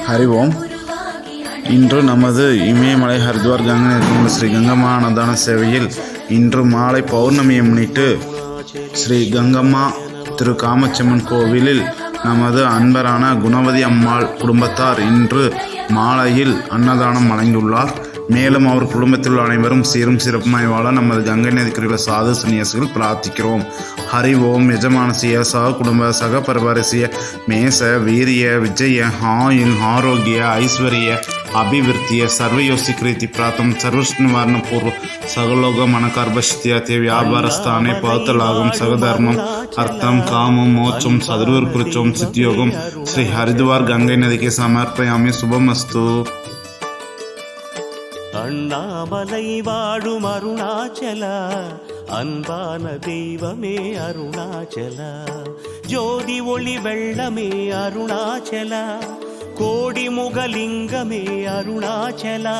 ஹரி ஓம். இன்று நமது இமயமலை ஹரித்வார் கங்கை ஸ்ரீ கங்கம்மா அன்னதான சேவையில் இன்று மாலை பௌர்ணமியை முன்னிட்டு ஸ்ரீ கங்கம்மா திரு காமாட்சியம்மன் கோவிலில் நமது அன்பரான குணவதி அம்மாள் குடும்பத்தார் இன்று மாலையில் அன்னதானம் வழங்கியுள்ளார். மேலும் அவர் குடும்பத்தில் உள்ள அனைவரும் சீரும் சிறப்புமாய் வாழ நமது கங்கை நதிக்கரையுள்ள சாது சன்னியாசிகள் பிரார்த்திக்கிறோம். ஹரி ஓம். யஜமானசிய சக குடும்ப சக பரிவாரசிய மேச வீரிய விஜய ஆயுள் ஆரோக்கிய ஐஸ்வர்ய அபிவிருத்திய சர்வயோசிகிருதி பிராத்தம் சர்வஷ்ணுவாரண பூர்வ சகலோக மனகர்பஷ்டியத்தை வியாபாரஸ்தானே பௌத்தலாகம் சகதர்மம் அர்த்தம் காமம் மோட்சம் சதுர்விருச்சம் சித்தியோகம் ஸ்ரீ ஹரித்வார் கங்கை நதிக்கு சமர்ப்பயாமி. சுபமஸ்து. அண்ணாமலை வாழும் அருணாச்சலா, அன்பான தெய்வமே அருணாச்சலா, ஜோதி ஒளி வெள்ளமே அருணாச்சலா, கோடி முகலிங்கமே அருணாச்சலா,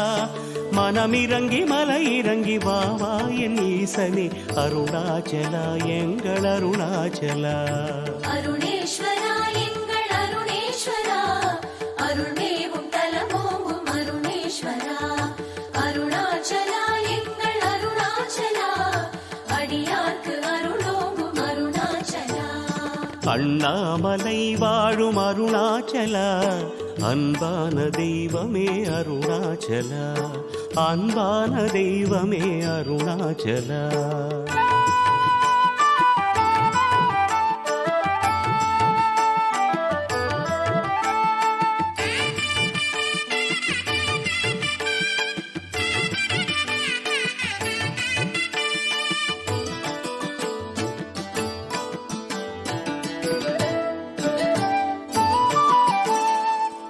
மனமிறங்கி மலை இறங்கி வாவா என் ஈசனே அருணாச்சலா, எங்கள் அருணாச்சலா. அருணேஸ்வரா எங்கள் அருணேஸ்வரா, அருள்மேவும் தலமோங்கும் அருணேஸ்வரா, அருணாச்சலா எங்கள் அருணாச்சலா, அடியார்க்கு அருளோங்கும் அருணாச்சலா. அண்ணாமலை வாழும் அருணாச்சலா, அன்பான தெய்வமே அருணாச்சலா, அன்பான தெய்வமே அருணாச்சலா.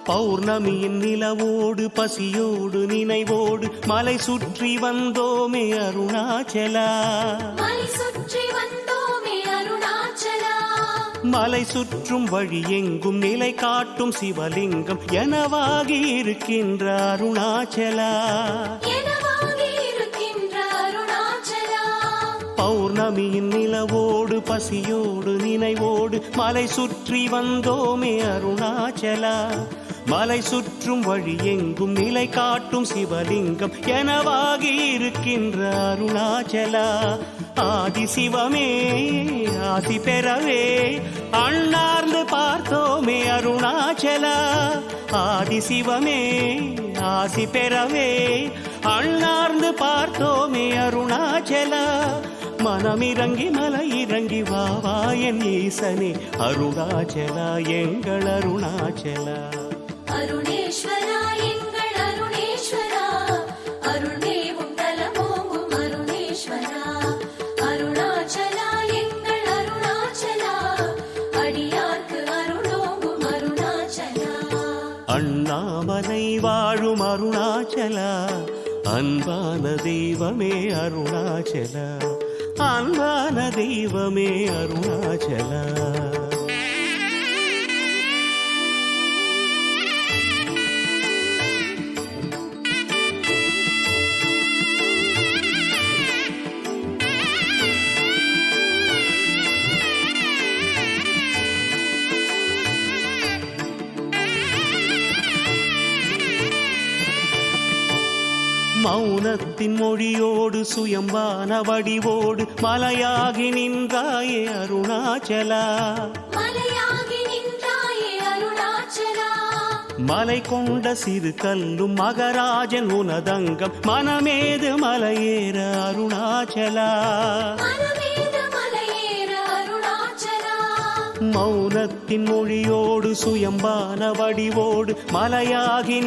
பௌர்ணமியின் நிலவோடு பசியோடு நினைவோடு மலை சுற்றி வந்தோமே அருணாச்சலா, மலை சுற்றி வந்தோமே அருணாச்சலா, மலை சுற்றும் வழி எங்கும் நிலை காட்டும் சிவலிங்கம் எனவாகி இருக்கின்ற அருணாச்சலா, எனவாகி இருக்கின்ற அருணாச்சலா. பௌர்ணமியின் நிலவோடு பசியோடு நினைவோடு மலை சுற்றி வந்தோமே அருணாச்சலா, மலை சுற்றும் வழி எங்கும் நிலை காட்டும் சிவலிங்கம் எனவாகி இருக்கின்ற அருணாச்சலா, ஆதி சிவமே ஆசி பெறவே அண்ணார்ந்து பார்த்தோமே அருணாச்சலா, ஆதி சிவமே ஆசி பெறவே அண்ணார்ந்து பார்த்தோமே அருணாச்சலா, மனமிறங்கி மலை இறங்கி வாவா என் ஈசனே அருணாச்சலா, எங்கள் அருணாச்சலா. அருணேஸ்வரா எங்கள் அருணேஸ்வரா, அருள்மேவும் தலமோங்கும் அருணேஸ்வரா, அருணாச்சலா எங்கள் அருணாச்சலா, அடியார்க்கு அருளோங்கும் அருணாச்சலா. அண்ணாமலை வாழும் அருணாச்சலா, அன்பான தெய்வமே அருணாச்சலா, அன்பான தெய்வமே அருணாச்சலா. மௌனத்தின் மொழியோடு சுயம்பான வடிவோடு மலையாகி நின்றாயே அருணாச்சலா, மலையாகி நின்றாயே அருணாச்சலா, மலை கொண்ட சிறு கல்லும் மகராஜன் உனதங்கம் மனமேது மலையேற அருணாச்சலா, மனமேது மலையேற அருணாச்சலா. மௌனத்தின் மொழியோடு சுயம்பான வடிவோடு மலையாகி